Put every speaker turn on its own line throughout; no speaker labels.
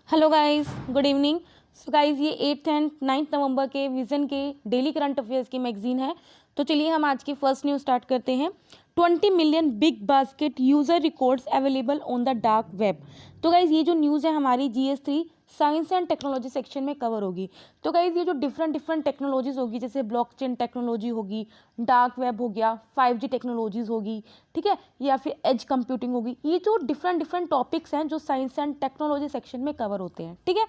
Hello guys, good evening. So guys, ये 8th and 9th नवंबर के vision के daily current affairs की magazine है। तो चलिए हम आज की फर्स्ट न्यूज़ स्टार्ट करते हैं। 20 million big basket user records available on the dark web. तो गाइज ये जो न्यूज़ है हमारी GS3 science and technology section में कवर होगी। तो गाइज ये जो डिफरेंट टेक्नोलॉजीज होगी, जैसे ब्लॉकचेन टेक्नोलॉजी होगी, डार्क वेब हो गया, 5G टेक्नोलॉजीज होगी, ठीक है, या फिर एज कंप्यूटिंग होगी। ये जो डिफरेंट टॉपिक्स हैं जो साइंस एंड टेक्नोलॉजी सेक्शन में कवर होते हैं, ठीक है।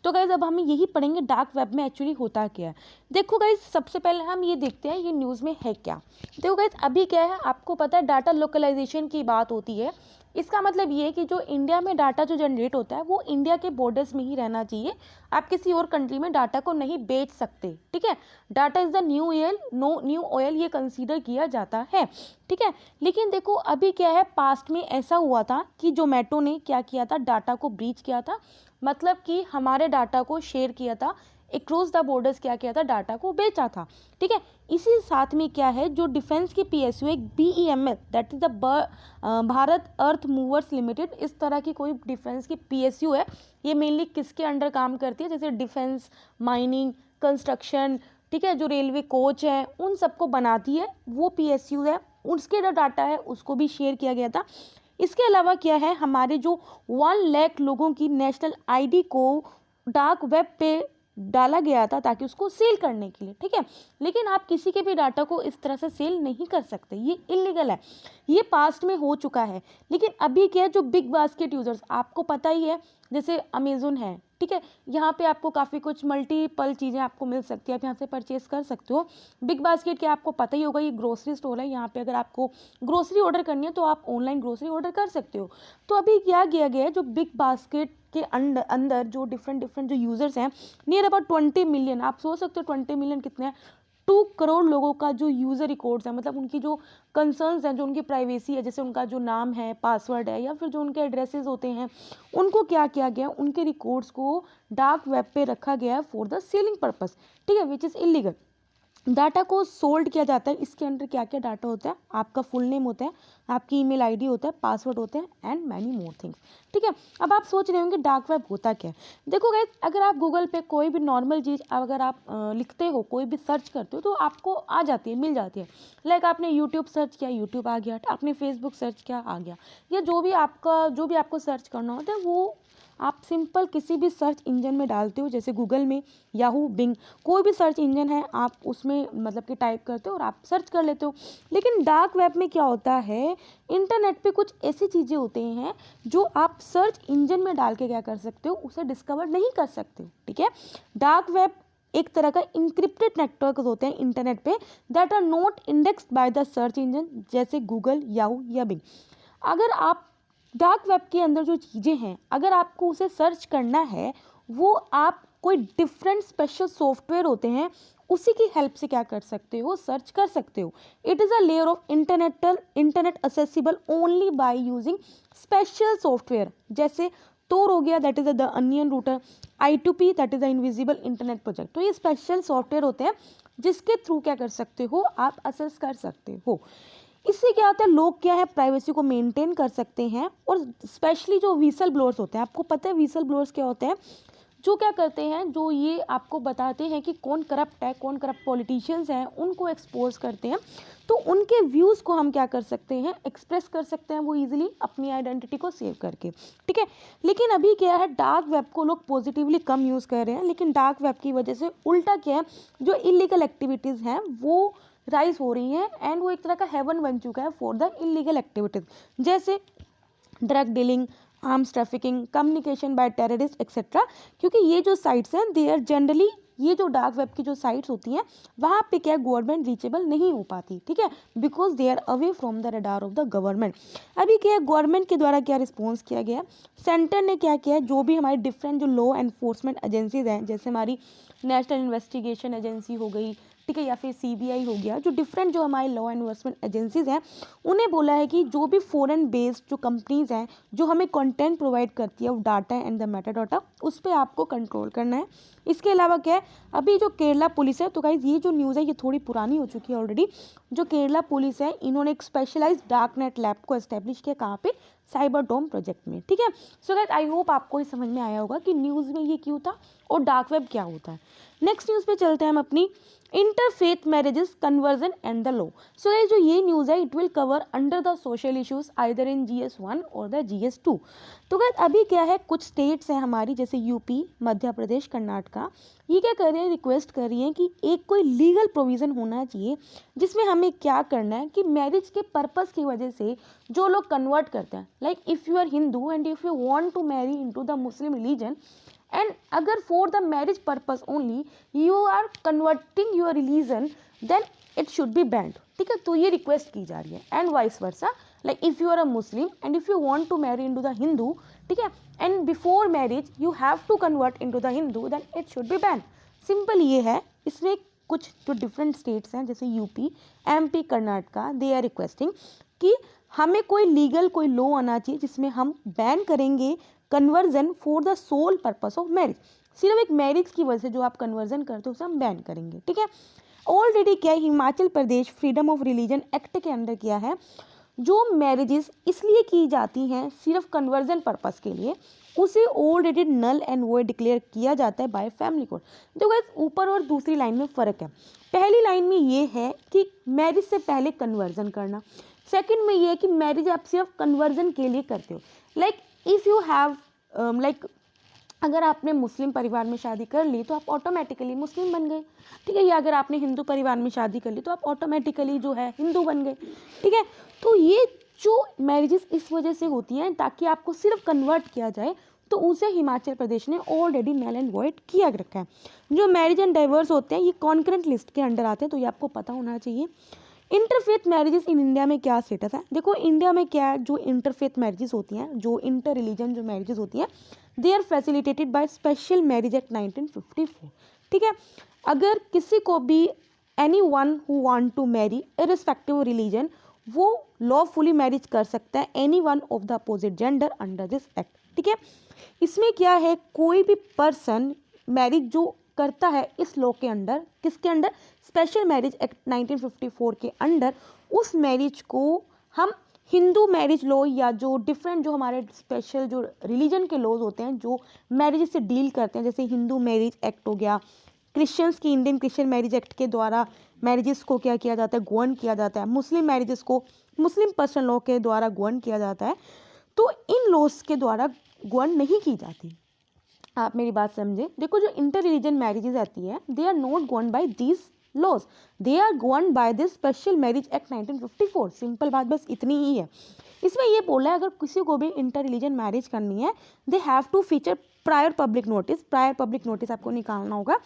तो गाइज अब हम यही पढ़ेंगे डार्क वेब में एक्चुअली होता क्या है। देखो गाइज, सबसे पहले हम ये देखते हैं ये न्यूज़ में है क्या। देखो गाइज, अभी क्या है आपको पता है, डाटा लोकलाइजेशन की बात होती है। इसका मतलब ये है कि जो इंडिया में डाटा जो जनरेट होता है वो इंडिया के बॉर्डर्स में ही रहना चाहिए। आप किसी और कंट्री में डाटा को नहीं बेच सकते, ठीक है। Data is the new oil, new oil ये कंसीडर किया जाता है, ठीक है। लेकिन देखो अभी क्या है, पास्ट में ऐसा हुआ था कि जोमेटो ने क्या किया था, डाटा को ब्रीच किया था। मतलब कि हमारे डाटा को शेयर किया था, अक्रॉस द बॉर्डर्स क्या किया था, डाटा को बेचा था, ठीक है। इसी साथ में क्या है, जो डिफेंस की PSU एक BEML that is the Bharat earth movers limited, इस तरह की कोई डिफेंस की PSU है। ये मेनली किसके अंडर काम करती है, जैसे डिफेंस, माइनिंग, कंस्ट्रक्शन, ठीक है, जो रेलवे कोच है उन सबको बनाती है, वो PSU है। उसके जो डाटा है उसको भी शेयर किया गया था। इसके अलावा क्या है, हमारे जो 1 लाख लोगों की नेशनल ID को डार्क वेब पे डाला गया था ताकि उसको सेल करने के लिए, ठीक है। लेकिन आप किसी के भी डाटा को इस तरह से सेल नहीं कर सकते, ये इलीगल है। ये पास्ट में हो चुका है। लेकिन अभी क्या है, जो बिग बास्केट यूजर्स, आपको पता ही है, जैसे अमेजोन है, ठीक है, यहाँ पे आपको काफ़ी कुछ मल्टीपल चीज़ें आपको मिल सकती है, आप यहाँ से परचेस कर सकते हो। बिग बास्केट क्या आपको पता ही होगा, ये ग्रोसरी स्टोर है। यहाँ पे अगर आपको ग्रोसरी ऑर्डर करनी है तो आप ऑनलाइन ग्रोसरी ऑर्डर कर सकते हो। तो अभी क्या किया गया है, जो बिग बास्केट के अंदर जो डिफरेंट जो यूजर्स हैं, नियर अबाउट 20 मिलियन, आप सोच सकते हो 20 मिलियन कितने हैं, 2 करोड़ लोगों का जो यूज़र रिकॉर्ड्स है, मतलब उनकी जो कंसर्न्स हैं, जो उनकी प्राइवेसी है, जैसे उनका जो नाम है, पासवर्ड है, या फिर जो उनके एड्रेसेस होते हैं, उनको क्या किया गया, उनके रिकॉर्ड्स को डार्क वेब पे रखा गया है फॉर द सेलिंग पर्पस, ठीक है, विच इज़ इलीगल। डाटा को सोल्ड किया जाता है। इसके अंदर क्या क्या डाटा होता है, आपका फुल नेम होता है, आपकी ईमेल आईडी होता है, पासवर्ड होते हैं, एंड मैनी मोर थिंग्स, ठीक है। अब आप सोच रहे होंगे डार्क वेब होता क्या है। देखो गाइस, अगर आप गूगल पे कोई भी नॉर्मल चीज़ अगर आप लिखते हो, कोई भी सर्च करते हो, तो आपको आ जाती है, मिल जाती है। लाइक आपने यूट्यूब सर्च किया, यूट्यूब आ गया, आपने फेसबुक सर्च किया, आ गया। या जो भी आपको सर्च करना होता है वो आप सिंपल किसी भी सर्च इंजन में डालते हो, जैसे गूगल में, याहू, बिंग, कोई भी सर्च इंजन है, आप उसमें मतलब कि टाइप करते हो और आप सर्च कर लेते हो। लेकिन डार्क वेब में क्या होता है, इंटरनेट पे कुछ ऐसी चीज़ें होती हैं जो आप सर्च इंजन में डाल के क्या कर सकते हो, उसे डिस्कवर नहीं कर सकते हो, ठीक है। डार्क वेब एक तरह का इंक्रिप्टेड नेटवर्क होते हैं इंटरनेट पे, that are not indexed by the search engine, जैसे गूगल, याहू या बिंग। अगर आप डार्क वेब के अंदर जो चीज़ें हैं, अगर आपको उसे सर्च करना है, वो आप कोई डिफरेंट स्पेशल सॉफ्टवेयर होते हैं, उसी की हेल्प से क्या कर सकते हो, सर्च कर सकते हो। It is a layer of internet accessible only by using special software, जैसे तोर हो गया, that is the onion router, I2P that is the invisible internet project. तो ये स्पेशल सॉफ्टवेयर होते हैं जिसके थ्रू क्या कर सकते हो, आप असेस कर सकते हो। इससे क्या होता है, लोग क्या है, प्राइवेसी को मेंटेन कर सकते हैं। और स्पेशली जो व्हीसल ब्लोअर्स होते हैं, आपको पता है व्हीसल ब्लोअर्स क्या होते हैं, जो क्या करते हैं, जो ये आपको बताते हैं कि कौन करप्ट है, कौन करप्ट पॉलिटिशियंस हैं, उनको एक्सपोज करते हैं। तो उनके व्यूज़ को हम क्या कर सकते हैं, एक्सप्रेस कर सकते हैं, वो इजीली अपनी आइडेंटिटी को सेव करके, ठीक है। लेकिन अभी क्या है, डार्क वेब को लोग पॉजिटिवली कम यूज़ कर रहे हैं, लेकिन डार्क वेब की वजह से उल्टा क्या है, जो इलीगल एक्टिविटीज़ हैं वो राइज हो रही हैं, एंड वो एक तरह का हेवन बन चुका है फॉर द इलीगल एक्टिविटीज़, जैसे drug dealing, arms trafficking, communication bye terrorist etcetera. क्योंकि ये जो साइट्स हैं, दे आर जनरली, ये जो डार्क वेब की जो साइट्स होती हैं, वहाँ पे क्या गवर्नमेंट रीचेबल नहीं हो पाती, ठीक है, because they are away from the radar of the government. अभी क्या है, गवर्नमेंट के द्वारा क्या रिस्पॉन्स किया गया, सेंटर ने क्या किया है, जो भी हमारी डिफरेंट जो लॉ एनफोर्समेंट एजेंसीज हैं, जैसे हमारी नेशनल इन्वेस्टिगेशन एजेंसी हो गई, ठीक है, या फिर CBI हो गया, जो डिफरेंट जो हमारी लॉ एनफोर्समेंट एजेंसीज हैं, उन्हें बोला है कि जो भी फॉरेन बेस्ड जो कंपनीज हैं, जो हमें कंटेंट प्रोवाइड करती है वो data and the Meta data, उस पर आपको कंट्रोल करना है। इसके अलावा क्या है, अभी जो केरला पुलिस है, तो गाइज ये जो न्यूज़ है ये थोड़ी पुरानी हो चुकी है ऑलरेडी। जो केरला पुलिस है, इन्होंने एक स्पेशलाइज्ड डार्क नेट लैब को एस्टेब्लिश किया, कहाँ पे, साइबरडोम प्रोजेक्ट में। ठीक है, सो गाइस आई होप आपको ये समझ में आया होगा कि न्यूज़ में ये क्यों था और डार्क वेब क्या होता है। नेक्स्ट न्यूज़ पे चलते हैं हम अपनी, interfaith marriages conversion and the law. So guys जो ये न्यूज़ है it will cover under the social issues either in GS1 और द GS2। तो गाइस अभी क्या है, कुछ स्टेट्स हैं हमारी जैसे यूपी, मध्य प्रदेश, कर्नाटका, ये क्या कर रहे हैं, रिक्वेस्ट कर रही हैं कि एक कोई लीगल प्रोविज़न होना चाहिए जिसमें हमें क्या करना है कि मैरिज के पर्पस की वजह से जो लोग कन्वर्ट करते हैं, like if you are Hindu and if you want to marry into the Muslim religion and अगर for the marriage purpose only you are converting your religion then it should be banned. ठीक है, तो ये request की जा रही है and vice versa, like if you are a Muslim and if you want to marry into the Hindu, ठीक है, and before marriage you have to convert into the Hindu then it should be banned. Simple ये है। इसमें कुछ जो different states हैं जैसे UP, MP, Karnataka, they are requesting कि हमें कोई लीगल कोई लॉ आना चाहिए जिसमें हम बैन करेंगे conversion for the sole purpose of marriage. सिर्फ एक मैरिज की वजह से जो आप कन्वर्जन करते हो उसे हम बैन करेंगे। ठीक है, ऑलरेडी क्या है, Himachal Pradesh freedom of religion act के अंडर किया है, जो मैरिजेस इसलिए की जाती हैं सिर्फ कन्वर्जन पर्पस के लिए उसे already null and void declare किया जाता है बाय फैमिली कोर्ट। तो गाइस ऊपर और दूसरी लाइन में फ़र्क है। पहली लाइन में ये है कि मैरिज से पहले कन्वर्जन करना, सेकंड में ये है कि मैरिज आप सिर्फ कन्वर्जन के लिए करते हो। Like if you have like अगर आपने मुस्लिम परिवार में शादी कर ली तो आप ऑटोमेटिकली मुस्लिम बन गए। ठीक है, या अगर आपने हिंदू परिवार में शादी कर ली तो आप ऑटोमेटिकली जो है हिंदू बन गए। ठीक है, तो ये जो मैरिजेस इस वजह से होती हैं ताकि आपको सिर्फ कन्वर्ट किया जाए, तो उसे हिमाचल प्रदेश ने ऑलरेडी नल एंड वॉइड किया रखा है। जो मैरिज एंड डाइवर्स होते हैं ये कॉन्करेंट लिस्ट के अंडर आते हैं, तो ये आपको पता होना चाहिए। इंटरफेथ मैरिजेस इन इंडिया में क्या स्टेटस है, देखो इंडिया में क्या है, जो इंटरफेथ मैरिजेस होती हैं, जो इंटर रिलीजन जो मैरिजेस होती हैं, they are facilitated by special marriage act 1954। ठीक है, अगर किसी को भी anyone who want to marry irrespective religion वो लॉफुली मैरिज कर सकता है anyone of the opposite gender under this act. ठीक है, इसमें क्या है, कोई भी पर्सन मैरिज जो करता है इस लॉ के अंडर, किसके अंडर, स्पेशल मैरिज एक्ट 1954 के अंडर, उस मैरिज को हम हिंदू मैरिज लॉ या जो डिफरेंट जो हमारे स्पेशल जो रिलीजन के लॉज होते हैं जो मैरिज से डील करते हैं, जैसे हिंदू मैरिज एक्ट हो गया, क्रिश्चियंस की इंडियन क्रिश्चियन मैरिज एक्ट के द्वारा मैरिजेस को क्या किया जाता है, गवर्न किया जाता है, मुस्लिम मैरिजेस को मुस्लिम पर्सनल लॉ के द्वारा गवर्न किया जाता है, तो इन लॉज के द्वारा गवर्न नहीं की जाती। आप मेरी बात समझे, देखो जो इंटर रिलीजन मैरिजेस आती है they are not govern by these laws, they are govern by this special marriage act 1954। Simple बात बस इतनी ही है। इसमें ये बोला है अगर किसी को भी इंटर रिलीजन मैरिज करनी है they have to feature prior public notice. Prior public notice आपको निकालना होगा।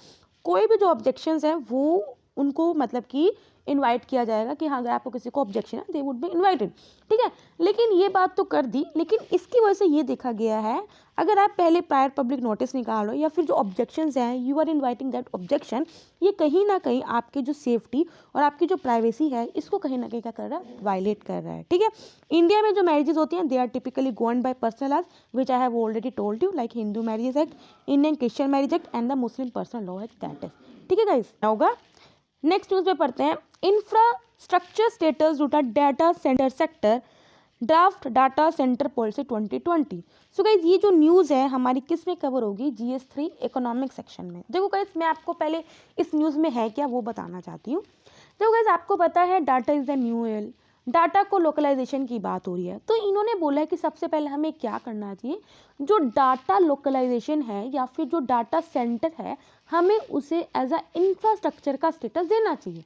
कोई भी जो ऑब्जेक्शंस हैं वो उनको मतलब कि इनवाइट किया जाएगा कि हाँ अगर आपको किसी को ऑब्जेक्शन है दे वुड बी इनवाइटेड। ठीक है, लेकिन ये बात तो कर दी, लेकिन इसकी वजह से ये देखा गया है अगर आप पहले प्रायर पब्लिक नोटिस निकालो या फिर जो ऑब्जेक्शंस हैं you are inviting that objection, ये कहीं ना कहीं आपकी जो सेफ्टी और आपकी जो प्राइवेसी है इसको कहीं ना कहीं क्या कर रहा है, वायलेट कर रहा है। ठीक है, इंडिया में जो मैरिजेस होती हैं they are typically govern by personal laws which I have already told you, like Hindu marriages act, Indian Christian marriage act and the Muslim personal law act that is. ठीक है गाइस, होगा next news पे पढ़ते हैं, infrastructure status to data centre sector draft data centre policy 2020। So guys ये जो news है हमारी किस में कवर होगी, GS3 इकोनॉमिक सेक्शन में। देखो गाइज मैं आपको पहले इस न्यूज़ में है क्या वो बताना चाहती हूँ। देखो गाइज आपको पता है data is the new oil, data को लोकलाइजेशन की बात हो रही है, तो इन्होंने बोला है कि सबसे पहले हमें क्या करना चाहिए, जो डाटा लोकलाइजेशन है या फिर जो डाटा सेंटर है हमें उसे एज अ इंफ्रास्ट्रक्चर का स्टेटस देना चाहिए।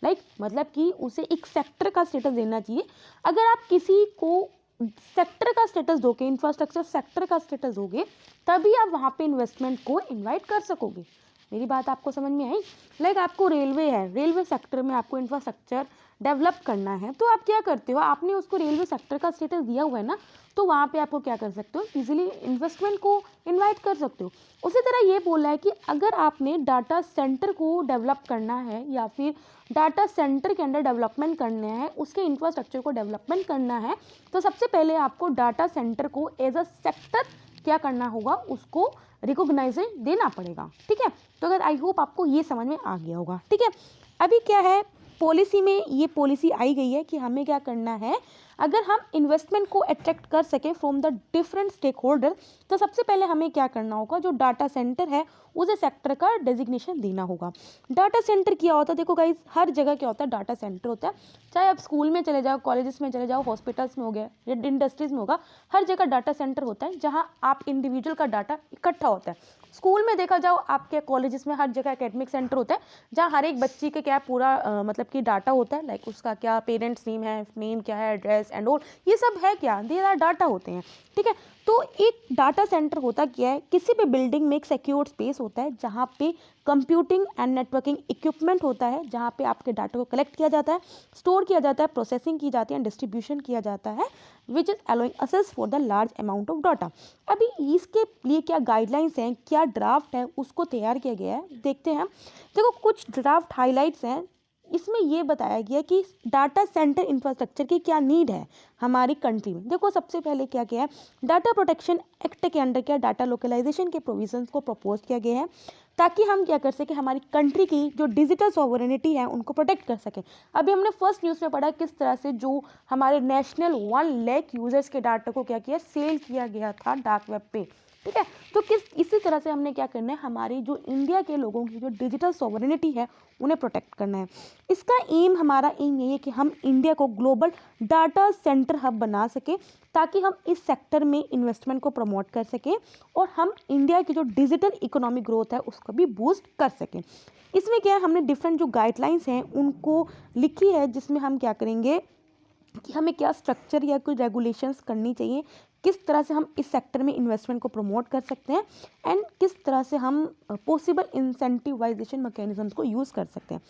लाइक मतलब कि उसे एक सेक्टर का स्टेटस देना चाहिए। अगर आप किसी को सेक्टर का स्टेटस दोगे, इंफ्रास्ट्रक्चर सेक्टर का स्टेटस दोगे, तभी आप वहाँ पे इन्वेस्टमेंट को इनवाइट कर सकोगे। मेरी बात आपको समझ में आई? लाइक आपको रेलवे है, रेलवे सेक्टर में आपको इंफ्रास्ट्रक्चर डेवलप करना है, तो आप क्या करते हो, आपने उसको रेलवे सेक्टर का स्टेटस दिया हुआ है ना, तो वहाँ पे आपको क्या कर सकते हो, इजीली इन्वेस्टमेंट को इनवाइट कर सकते हो। उसी तरह ये बोला है कि अगर आपने डाटा सेंटर को डेवलप करना है या फिर डाटा सेंटर के अंदर डेवलपमेंट करना है, उसके इंफ्रास्ट्रक्चर को डेवलपमेंट करना है, तो सबसे पहले आपको डाटा सेंटर को एज अ सेक्टर क्या करना होगा, उसको रिकॉग्नाइजेशन देना पड़ेगा। ठीक है, तो अगर आई होप आपको ये समझ में आ गया होगा। ठीक है, अभी क्या है पॉलिसी में, ये पॉलिसी आई गई है कि हमें क्या करना है, अगर हम इन्वेस्टमेंट को अट्रैक्ट कर सके from the different stakeholder, तो सबसे पहले हमें क्या करना होगा, जो डाटा सेंटर है उसे सेक्टर का डेजिग्नेशन देना होगा। डाटा सेंटर क्या होता है, देखो गाइस, हर जगह क्या होता है, डाटा सेंटर होता है। चाहे आप स्कूल में चले जाओ, कॉलेजेस में चले जाओ, हॉस्पिटल्स में हो गया या इंडस्ट्रीज में होगा, हर जगह डाटा सेंटर होता है जहाँ आप इंडिविजुअल का डाटा इकट्ठा होता है। स्कूल में देखा जाओ, आपके कॉलेजेस में हर जगह एकेडमिक सेंटर होता है जहाँ हर एक बच्ची के क्या पूरा मतलब कि डाटा होता है, लाइक उसका क्या पेरेंट्स नेम है, नेम क्या है, एड्रेस एंड ऑल, ये सब है क्या, ये सारा डाटा होते हैं, ठीक है। तो एक डाटा सेंटर होता क्या है, किसी भी बिल्डिंग में एक सिक्योर स्पेस होता है जहाँ पे कंप्यूटिंग एंड नेटवर्किंग इक्विपमेंट होता है, जहाँ पे आपके डाटा को कलेक्ट किया जाता है, स्टोर किया जाता है, प्रोसेसिंग की जाती है, डिस्ट्रीब्यूशन किया जाता है, which is allowing assess for the large amount of data. अभी इसके लिए क्या गाइडलाइंस हैं, क्या ड्राफ्ट है, उसको तैयार किया गया है, देखते हैं। देखो कुछ ड्राफ्ट हाईलाइट्स हैं, इसमें ये बताया गया कि डाटा सेंटर इंफ्रास्ट्रक्चर की क्या नीड है हमारी कंट्री में। देखो सबसे पहले क्या किया है, डाटा प्रोटेक्शन एक्ट के अंडर क्या डाटा लोकलाइजेशन के प्रोविजंस को प्रपोज किया गया है, ताकि हम क्या कर सके, हमारी कंट्री की जो डिजिटल सॉवरेनिटी है उनको प्रोटेक्ट कर सके। अभी हमने फर्स्ट न्यूज़ में पढ़ा किस तरह से जो हमारे नेशनल 1 लाख यूजर्स के डाटा को क्या किया, सेल किया गया था डार्क वेब पे, ठीक है। तो इसी तरह से हमने क्या करना है, हमारी जो इंडिया के लोगों की जो डिजिटल सॉवरेनिटी है उन्हें प्रोटेक्ट करना है। इसका हमारा एम यही है कि हम इंडिया को ग्लोबल डाटा सेंटर हब बना सके, ताकि हम इस सेक्टर में इन्वेस्टमेंट को प्रमोट कर सकें और हम इंडिया की जो डिजिटल इकोनॉमिक ग्रोथ है उसको भी बूस्ट कर सकें। इसमें क्या है, हमने डिफरेंट जो गाइडलाइंस हैं उनको लिखी है, जिसमें हम क्या करेंगे कि हमें क्या स्ट्रक्चर या कोई रेगुलेशंस करनी चाहिए, किस तरह से हम इस सेक्टर में इन्वेस्टमेंट को प्रमोट कर सकते हैं, एंड किस तरह से हम पॉसिबल इंसेंटिवाइजेशन मैकेनिज्म्स को यूज़ कर सकते हैं।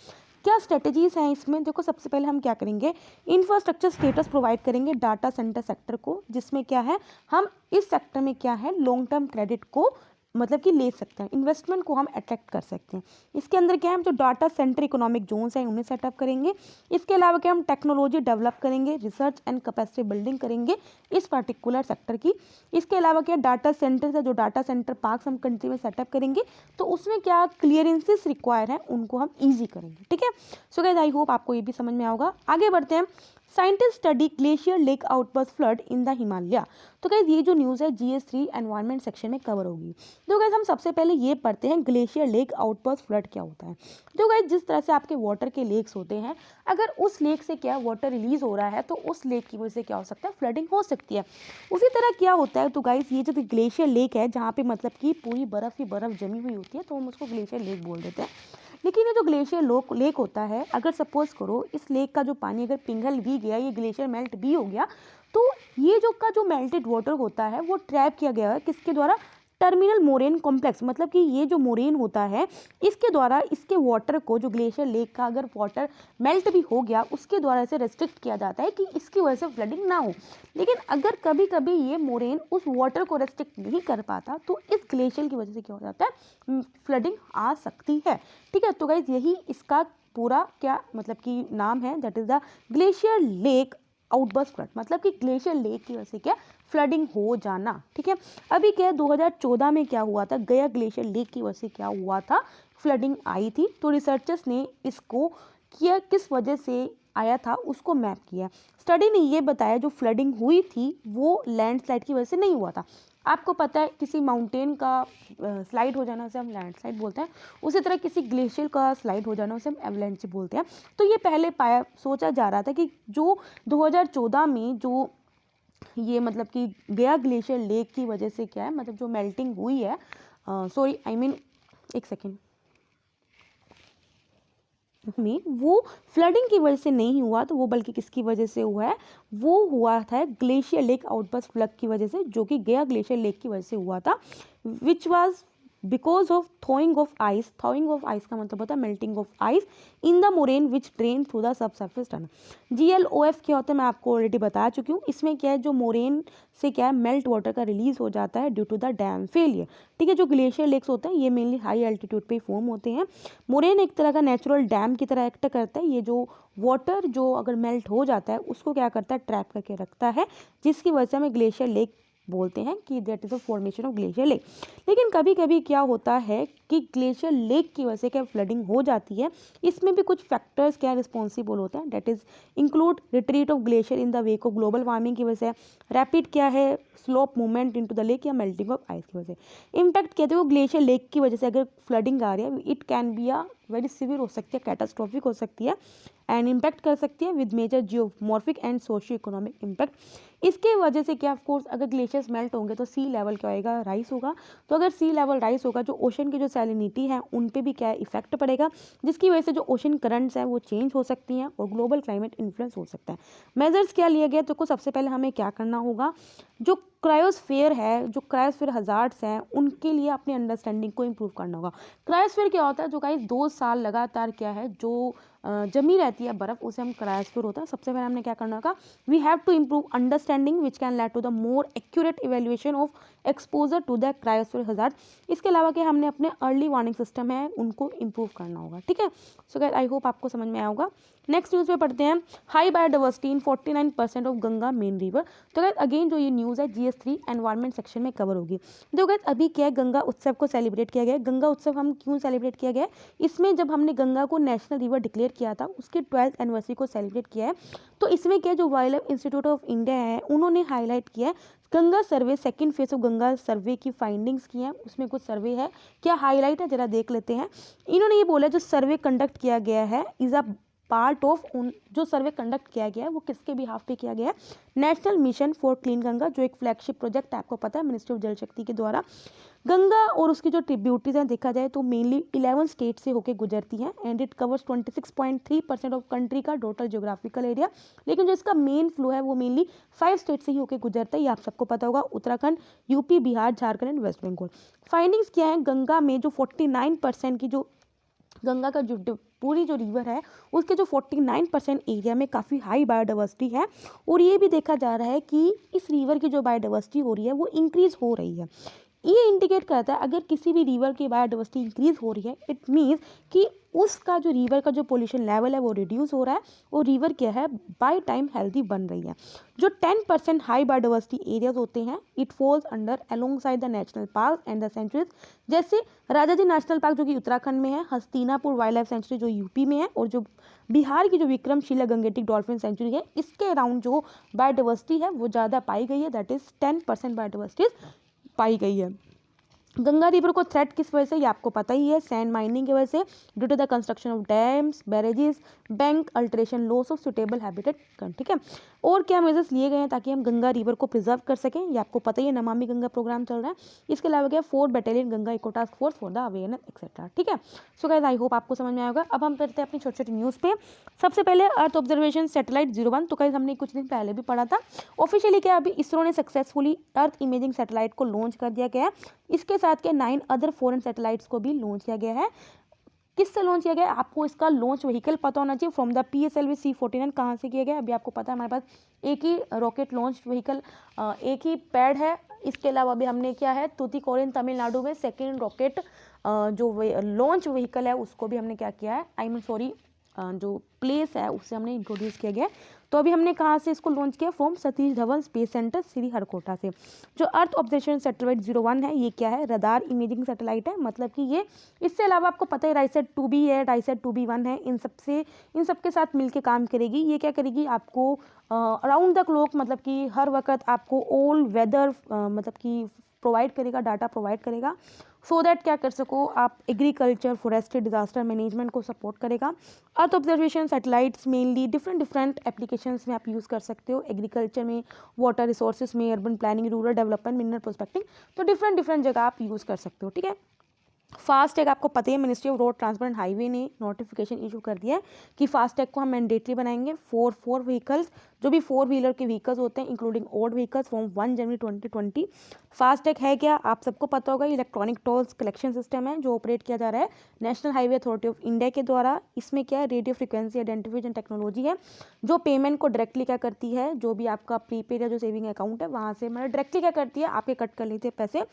क्या स्ट्रेटजीज हैं इसमें, देखो सबसे पहले हम क्या करेंगे, इंफ्रास्ट्रक्चर स्टेटस प्रोवाइड करेंगे डाटा सेंटर सेक्टर को, जिसमें क्या है, हम इस सेक्टर में क्या है, लॉन्ग टर्म क्रेडिट को मतलब कि ले सकते हैं, इन्वेस्टमेंट को हम अट्रैक्ट कर सकते हैं। इसके अंदर क्या है, हम जो डाटा सेंटर इकोनॉमिक जोन्स हैं उन्हें सेटअप करेंगे। इसके अलावा क्या हम टेक्नोलॉजी डेवलप करेंगे, रिसर्च एंड कैपेसिटी बिल्डिंग करेंगे इस पर्टिकुलर सेक्टर की। इसके अलावा क्या डाटा सेंटर है, जो डाटा सेंटर पार्क्स हम कंट्री में सेटअप करेंगे, तो उसमें क्या क्लियरेंसेस रिक्वायर हैं उनको हम ईजी करेंगे, ठीक है। सो गाइस आई होप आपको ये भी समझ में आएगा। आगे बढ़ते हैं। Scientist study glacier lake outburst flood in the Himalaya. तो गाइस ये जो न्यूज़ है GS3 एनवायरनमेंट सेक्शन में कवर होगी। तो गाइस हम सबसे पहले ये पढ़ते हैं ग्लेशियर लेक आउटबर्स्ट फ्लड क्या होता है। तो गाइस जिस तरह से आपके वाटर के लेक्स होते हैं, अगर उस लेक से क्या वाटर रिलीज हो रहा है तो उस लेक की वजह से क्या हो सकता है, फ्लडिंग हो सकती है। उसी तरह क्या होता है, तो गाइस ये जो ग्लेशियर लेक है जहाँ पे मतलब कि पूरी बर्फ़ ही बर्फ़ जमी हुई होती है, तो हम उसको ग्लेशियर लेक बोल देते हैं। लेकिन ये जो ग्लेशियर लेक होता है, अगर सपोज करो इस लेक का जो पानी अगर पिघल भी गया, ये ग्लेशियर मेल्ट भी हो गया, तो ये जो मेल्टेड वाटर होता है वो ट्रैप किया गया है किसके द्वारा, टर्मिनल मोरेन कॉम्प्लेक्स, मतलब कि ये जो मोरेन होता है इसके द्वारा इसके वाटर को, जो ग्लेशियर लेक का अगर वाटर मेल्ट भी हो गया उसके द्वारा इसे रेस्ट्रिक्ट किया जाता है कि इसकी वजह से फ्लडिंग ना हो। लेकिन अगर कभी कभी ये मोरेन उस वाटर को रेस्ट्रिक्ट नहीं कर पाता तो इस ग्लेशियर की वजह से क्या हो जाता है, फ्लडिंग आ सकती है, ठीक है। तो गाइज यही इसका पूरा क्या मतलब कि नाम है, that is the glacier lake outburst flood, मतलब कि ग्लेशियर लेक की वजह से क्या फ्लडिंग हो जाना, ठीक है। अभी क्या 2014 में क्या हुआ था, गया ग्लेशियर लेक की वजह से क्या हुआ था, फ्लडिंग आई थी। तो रिसर्चर्स ने इसको किया किस वजह से आया था उसको मैप किया। स्टडी ने ये बताया जो फ्लडिंग हुई थी वो लैंडस्लाइड की वजह से नहीं हुआ था। आपको पता है किसी माउंटेन का स्लाइड हो जाना उसे हम लैंडस्लाइड बोलते हैं, उसी तरह किसी ग्लेशियर का स्लाइड हो जाना उसे हम एवलांच बोलते हैं। तो ये पहले सोचा जा रहा था कि जो 2014 में जो ये मतलब कि गया ग्लेशियर लेक की वजह से क्या है, मतलब जो मेल्टिंग हुई है, सॉरी आई मीन एक सेकेंड में, वो फ्लडिंग की वजह से नहीं हुआ, तो वो बल्कि किसकी वजह से हुआ है, वो हुआ था ग्लेशियर लेक आउटबर्स्ट फ्लड की वजह से, जो कि गया ग्लेशियर लेक की वजह से हुआ था, which was because of thawing of ice. Thawing of ice का मतलब होता है melting of ice in the moraine which drain through the subsurface tunnel. GLOF क्या होता है मैं आपको ऑलरेडी बता चुकी हूँ। इसमें क्या है, जो मोरेन से क्या है मेल्ट वाटर का रिलीज हो जाता है due to the dam failure, ठीक है। जो ग्लेशियर लेक्स होते हैं ये मेनली हाई एल्टीट्यूड पे फॉर्म होते हैं। मोरेन एक तरह का नेचुरल डैम की तरह एक्ट करता है। ये जो वाटर जो अगर मेल्ट हो जाता है उसको क्या करता है, ट्रैप करके रखता है, जिसकी वजह से हमें ग्लेशियर लेक बोलते हैं कि that is a formation of glacier lake. लेकिन कभी कभी क्या होता है कि ग्लेशियर लेक की वजह से क्या फ्लडिंग हो जाती है, इसमें भी कुछ फैक्टर्स क्या रिस्पॉन्सिबल होते हैं, that is include retreat of glacier in the wake of global warming की वजह से, रैपिड क्या है slope movement into the lake या मेल्टिंग ऑफ आइस की वजह से। इम्पैक्ट कहते हो ग्लेशियर लेक की वजह से अगर फ्लडिंग आ रही है, it can be a very severe हो सकती है, कैटास्ट्रॉफिक हो सकती है एंड इम्पैक्ट कर सकती है with major geomorphic and socio economic impact. इसके वजह से क्या ऑफकोर्स अगर ग्लेशियर्स मेल्ट होंगे तो सी लेवल क्या होएगा, राइस होगा। तो अगर सी लेवल राइस होगा, जो ओशन की जो सैलिनिटी है उन पे भी क्या इफेक्ट पड़ेगा, जिसकी वजह से जो ओशन करंट्स हैं वो चेंज हो सकती हैं और ग्लोबल क्लाइमेट इन्फ्लुएंस हो सकता है। मेजर्स क्या लिए गए, तो सबसे पहले हमें क्या करना होगा, जो क्रायोस्फीयर है, जो क्रायोस्फीयर हजार्ड्स हैं उनके लिए अपनी अंडरस्टैंडिंग को इम्प्रूव करना होगा। क्रायोस्फीयर क्या होता है, जो गाइस 2 साल लगातार क्या है जो जमी रहती है बर्फ, उसे हम क्रायोस्फीयर होता है। सबसे पहले हमने क्या करना होगा, we have to improve understanding which can lead to the more accurate evaluation of exposure to the cryosphere hazard. इसके अलावा क्या हमने अपने अर्ली वार्निंग सिस्टम है उनको इम्प्रूव करना होगा, ठीक है। सो गाइस आई होप आपको समझ में आया होगा। नेक्स्ट न्यूज़ पे पढ़ते हैं, high biodiversity in 49% of Ganga main river. तो गाइस अगेन जो ये न्यूज़ है GS3 एनवायरमेंट सेक्शन में कवर होगी। जो गाइस अभी क्या है, गंगा उत्सव को सेलिब्रेट किया गया है। गंगा उत्सव हम क्यों सेलिब्रेट किया गया है, इसमें जब हमने गंगा को नेशनल रिवर डिक्लेयर किया था उसकी 12th एनिवर्सरी को सेलिब्रेट किया है। तो इसमें क्या जो wild life institute of India है उन्होंने हाईलाइट किया है गंगा सर्वे, सेकंड फेज ऑफ गंगा सर्वे की फाइंडिंग्स की हैं। उसमें कुछ सर्वे है, क्या हाईलाइट है जरा देख लेते हैं। इन्होंने ये बोला जो सर्वे कंडक्ट किया गया है इज अ पार्ट ऑफ, उन जो सर्वे कंडक्ट किया गया है वो किसके बिहाफ पे किया गया है, national mission for clean Ganga, जो एक फ्लैगशिप प्रोजेक्ट है, आपको पता है मिनिस्ट्री ऑफ जल शक्ति के द्वारा। गंगा और उसकी जो ट्रिब्यूटरीज हैं देखा जाए तो मेनली 11 स्टेट से होकर गुजरती हैं and it covers 26.3% of country का टोटल ज्योग्राफिकल एरिया। लेकिन जो इसका मेन फ्लो है वो मेनली 5 स्टेट से ही होकर गुजरता है, ये आप सबको पता होगा, Uttarakhand, UP, Bihar, Jharkhand and West Bengal. Findings क्या है, गंगा में जो 49% की जो गंगा का जो पूरी जो रिवर है उसके जो 49% एरिया में काफ़ी हाई बायोडाइवर्सिटी है और ये भी देखा जा रहा है कि इस रिवर की जो बायोडाइवर्सिटी हो रही है वो इंक्रीज हो रही है। ये इंडिकेट करता है अगर किसी भी रिवर की बायोडाइवर्सिटी इंक्रीज हो रही है, इट मीन्स कि उसका जो रिवर का जो पोल्यूशन लेवल है वो रिड्यूस हो रहा है और रिवर क्या है बाय टाइम हेल्दी बन रही है। जो 10% हाई बायोडाइवर्सिटी एरियाज होते हैं it falls under alongside the national park and the sanctuaries, जैसे राजाजी नेशनल पार्क जो कि उत्तराखंड में है, हस्तिनापुर वाइल्ड लाइफ सेंचुरी जो यूपी में है और जो बिहार की जो विक्रमशिला गंगेटिक डॉल्फिन सेंचुरी है, इसके अराउंड जो बायोडाइवर्सिटी है वो ज़्यादा पाई गई है, दैट इज 10% बायोडाइवर्सिटी पाई गई है। गंगा रिवर को थ्रेट किस वजह से, ये आपको पता ही है, सैंड माइनिंग की वजह से, due to the construction of dams, barrages, bank alteration, loss of suitable habitat, ठीक है। और क्या मेजर्स लिए गए हैं ताकि हम गंगा रिवर को प्रिजर्व कर सकें, ये आपको पता ही है, नमामि गंगा प्रोग्राम चल रहा है। इसके अलावा क्या 4 battalion Ganga eco task force for the awareness etcetera, ठीक है। सो गाइस आई होप आपको समझ में आया होगा। अब हम करते हैं अपनी छोटी छोटी न्यूज़ पे। सबसे पहले अर्थ ऑब्जर्वेशन सैटेलाइट 01, तो गाइस हमने कुछ दिन पहले भी पढ़ा था। ऑफिशियली क्या अभी इसरो ने सक्सेसफुली अर्थ इमेजिंग सैटेलाइट को लॉन्च कर दिया गया है। इसके साथ के 9 अदर फॉरेन सैटेलाइट्स को भी लॉन्च किया गया है। किससे लॉन्च किया गया, आपको इसका लॉन्च व्हीकल पता होना चाहिए, फ्रॉम द PSLV C49। कहाँ से किया गया, अभी आपको पता है हमारे पास एक ही रॉकेट लॉन्च व्हीकल, एक ही पैड है। इसके अलावा भी हमने क्या है तूतीकोरिन तमिलनाडु में सेकेंड रॉकेट जो लॉन्च व्हीकल है उसको भी हमने क्या किया है, जो प्लेस है उससे हमने इंट्रोड्यूस किया गया है। तो अभी हमने कहाँ से इसको लॉन्च किया, from Satish Dhawan space centre Sriharikota से। जो अर्थ ऑब्जर्वेशन सैटेलाइट 01 है ये क्या है, रडार इमेजिंग सैटेलाइट है, मतलब कि ये इससे अलावा आपको पता है राइसेट 2B है, राइसेट 2B1 है, इन सब के साथ मिलके काम करेगी। ये क्या करेगी, आपको अराउंड द क्लॉक, मतलब कि हर वक्त आपको ऑल वेदर मतलब कि प्रोवाइड करेगा, डाटा प्रोवाइड करेगा, सो दैट क्या कर सको आप एग्रीकल्चर, फॉरेस्ट्री, डिजास्टर मैनेजमेंट को सपोर्ट करेगा। Earth observation satellites mainly different applications में आप यूज़ कर सकते हो, एग्रीकल्चर में, वाटर रिसोर्सेज में, urban planning, rural development, mineral prospecting, तो डिफरेंट जगह आप यूज़ कर सकते हो, ठीक है। फास्टैग आपको पता है ministry of road transport and highway ने नोटिफिकेशन इशू कर दिया है कि फास्टैग को हम मैंडेटरी बनाएंगे फोर व्हीकल्स, जो भी 4 व्हीलर के व्हीकल्स होते हैं including old vehicles, from 1 January 2020। FASTag है क्या, आप सबको पता होगा, इलेक्ट्रॉनिक टोल्स कलेक्शन सिस्टम है जो ऑपरेट किया जा रहा है national highway authority of India के द्वारा। इसमें क्या है रेडियो फ्रिक्वेंसी आइडेंटिफिकेशन टेक्नोलॉजी है जो पेमेंट को डायरेक्टली क्या करती है, जो भी आपका प्रीपेड या जो सेविंग अकाउंट है वहाँ से मतलब डायरेक्टली क्या करती है, आपके कट कर लेते हैं पैसे।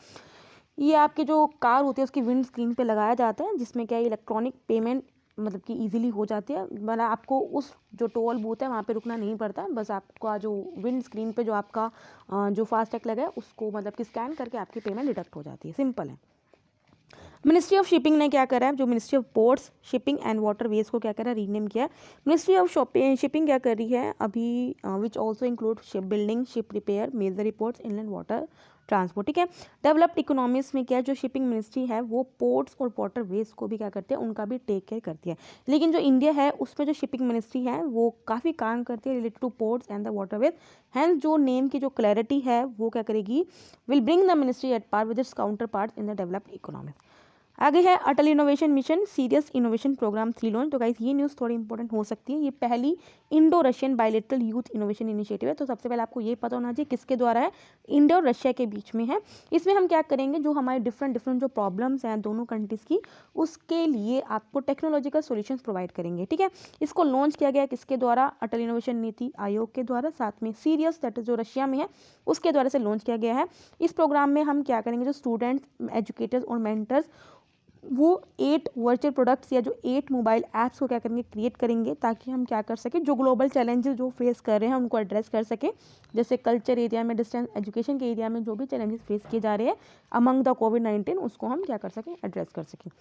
ये आपकी जो कार होती है उसकी विंड स्क्रीन पे लगाया जाता है, जिसमें क्या इलेक्ट्रॉनिक पेमेंट मतलब कि इजीली हो जाती है, मतलब आपको उस जो टोल बूथ है वहाँ पे रुकना नहीं पड़ता, बस आपका जो विंड स्क्रीन पे जो आपका जो फास्टैग लगा है उसको मतलब कि स्कैन करके आपकी पेमेंट डिडक्ट हो जाती है, सिंपल है। मिनिस्ट्री ऑफ शिपिंग ने क्या करा है, जो ministry of ports shipping and waterways को क्या करा है, रीनेम किया है। मिनिस्ट्री ऑफ शिपिंग क्या कर रही है अभी, which also include ship building, ship repair, major reports, inland water transport, ठीक है। डेवलप्ड इकोनॉमीज में क्या, जो शिपिंग मिनिस्ट्री है वो पोर्ट्स और वाटरवेज को भी क्या करते हैं, उनका भी टेक केयर करती है। लेकिन जो इंडिया है उसमें जो शिपिंग मिनिस्ट्री है वो काफ़ी काम करती है related to ports and the waterways. Hence जो नेम की जो क्लैरिटी है वो क्या करेगी, will bring the ministry at par with its counterpart in the developed economy. आगे है Atal innovation mission serious innovation programme 3 launch. तो गाइस ये न्यूज़ थोड़ी इंपॉर्टेंट हो सकती है। ये पहली Indo Russian bilateral youth innovation initiative है। तो सबसे पहले आपको ये पता होना चाहिए किसके द्वारा है, इंडिया और रशिया के बीच में है। इसमें हम क्या करेंगे, जो हमारे डिफरेंट जो प्रॉब्लम्स हैं दोनों कंट्रीज़ की, उसके लिए आपको टेक्नोलॉजिकल सॉल्यूशंस प्रोवाइड करेंगे, ठीक है। इसको लॉन्च किया गया किसके द्वारा, अटल इनोवेशन नीति आयोग के द्वारा, साथ में सीरियस दैट इज जो रशिया में है उसके द्वारा से लॉन्च किया गया है। इस प्रोग्राम में हम क्या करेंगे, जो स्टूडेंट्स, एजुकेटर्स और मेंटर्स वो 8 वर्चुअल प्रोडक्ट्स या जो 8 मोबाइल ऐप्स को क्या करेंगे, क्रिएट करेंगे, ताकि हम क्या कर सकें, जो ग्लोबल चैलेंजेस जो फेस कर रहे हैं उनको एड्रेस कर सकें। जैसे कल्चर एरिया में, डिस्टेंस एजुकेशन के एरिया में जो भी चैलेंजेस फेस किए जा रहे हैं अमंग द कोविड-19, उसको हम क्या कर सकें, एड्रेस कर सकें।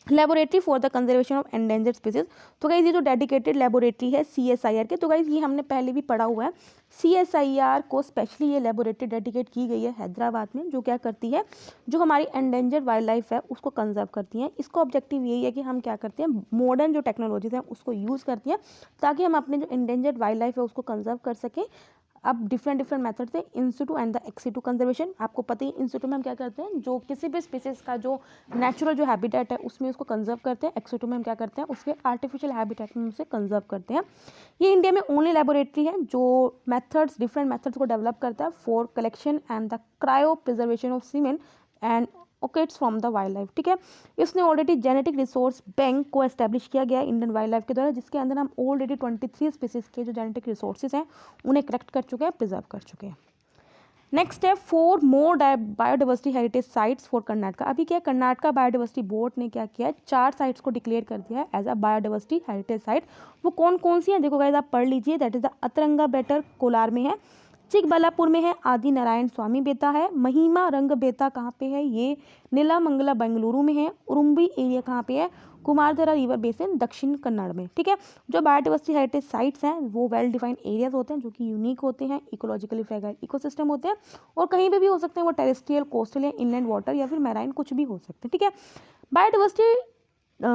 Laboratory for the conservation of endangered species. तो गाइज ये जो डेडिकेटेड लेबोरेटरी है CSIR के, तो गाइज ये हमने पहले भी पढ़ा हुआ है। CSIR को स्पेशली ये लेबोरेटरी डेडिकेट की गई है हैदराबाद में, जो क्या करती है, जो हमारी एंडेंजर्ड वाइल्ड लाइफ है उसको कंजर्व करती हैं। इसका ऑब्जेक्टिव यही है कि हम क्या करते हैं, मॉडर्न जो टेक्नोलॉजीज हैं उसको यूज़ करती हैं ताकि हम अपने जो एंडेंजर्ड वाइल्ड लाइफ है उसको कंजर्व कर सकें। अब डिफरेंट मेथड से in situ and the ex situ conservation, आपको पता ही इंसिटू में हम क्या करते हैं, जो किसी भी स्पीसीज का जो नेचुरल जो हैबिटेट है उसमें उसको कंजर्व करते हैं। एक्सिटू में हम क्या करते हैं, उसके आर्टिफिशियल हैबिटेट में उसे कंजर्व करते हैं। ये इंडिया में ओनली लेबोरेटरी है जो मेथड्स, डिफरेंट मेथड्स को डेवलप करता है for collection and the cryopreservation of semen and oocytes from the wildlife, ठीक है। इसने ऑलरेडी जेनेटिक रिसोर्स बैंक को एस्टेब्लिश किया गया है इंडियन वाइल्ड लाइफ के द्वारा, जिसके अंदर हम ऑलरेडी 23 स्पीसीज के जो जेनेटिक रिसोर्सेज हैं उन्हें कलेक्ट कर चुके हैं, प्रिजर्व कर चुके हैं। नेक्स्ट है 4 more biodiversity heritage sites for Karnataka. अभी क्या, कर्नाटका बायोडाइवर्सिटी बोर्ड ने क्या किया है, 4 साइट्स को डिक्लेयर कर दिया है as a biodiversity heritage site. वो कौन कौन सी हैं, देखो गाइस आप पढ़ लीजिए। That is the Antaragange Betta Kolar में है, चिकबल्लापुर में है, आदि नारायण स्वामी बेता है, महिमा रंग बेता कहाँ पे है, ये नीलामंगला बेंगलुरु में है, उरुम्बी एरिया कहाँ पे है, कुमारधारा रिवर बेसिन दक्षिण कन्नड़ में, ठीक है। जो बायोडाइवर्सिटी हेरिटेज साइट्स हैं वो वेल डिफाइंड एरियाज होते हैं जो कि यूनिक होते हैं, इकोलॉजिकली फ्रेगाइल इकोसिस्टम होते हैं, और कहीं पे भी हो सकते हैं, वो टेरेस्ट्रियल, कोस्टल या इनलैंड वाटर या फिर मैराइन कुछ भी हो सकते हैं, ठीक है।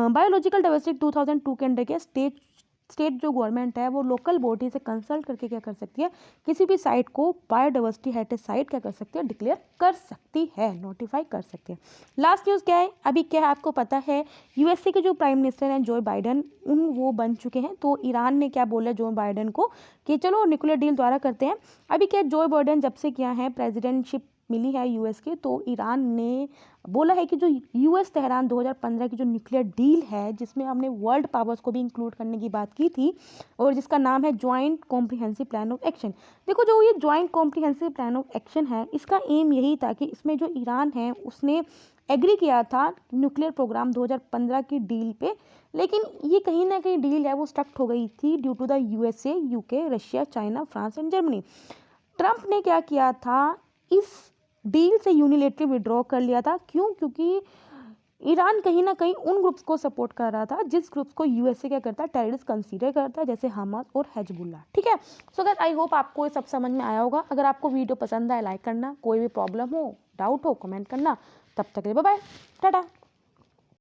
बायोलॉजिकल डाइवर्सिटी 2002 के अंडर के स्टेट जो गवर्नमेंट है वो लोकल बॉडी से कंसल्ट करके क्या कर सकती है, किसी भी साइट को बायोडाइवर्सिटी हेरिटेज साइट क्या कर सकती है, डिक्लेयर कर सकती है, नोटिफाई कर सकती है। लास्ट न्यूज़ क्या है, अभी क्या है आपको पता है, USA के जो प्राइम मिनिस्टर हैं जो बाइडन, वो बन चुके हैं। तो ईरान ने क्या बोला जो बाइडन को कि चलो न्यूक्लियर डील द्वारा करते हैं। अभी क्या, जो बाइडन जब से क्या है प्रेसिडेंटशिप मिली है US की, तो ईरान ने बोला है कि जो US तेहरान 2015 की जो न्यूक्लियर डील है, जिसमें हमने वर्ल्ड पावर्स को भी इंक्लूड करने की बात की थी, और जिसका नाम है joint comprehensive plan of action. देखो जो ये joint comprehensive plan of action है, इसका एम यही था कि इसमें जो ईरान है उसने एग्री किया था न्यूक्लियर प्रोग्राम 2015 की डील पे, लेकिन ये कहीं ना कहीं डील है वो स्टक हो गई थी due to the USA, UK, Russia, China, France and Germany. Trump ने क्या किया था, इस डील से यूनिलेटरली विड्रॉ कर लिया था। क्यों, क्योंकि ईरान कहीं ना कहीं उन ग्रुप्स को सपोर्ट कर रहा था जिस ग्रुप्स को USA क्या करता है, टेररिस्ट कंसीडर करता है, जैसे हमास और हिजबुल्लाह, ठीक है। सो गाइस आई होप आपको ये सब समझ में आया होगा। अगर आपको वीडियो पसंद आए लाइक करना, कोई भी प्रॉब्लम हो, डाउट हो, कमेंट करना। तब तक के लिए बाय बाय, टाटा।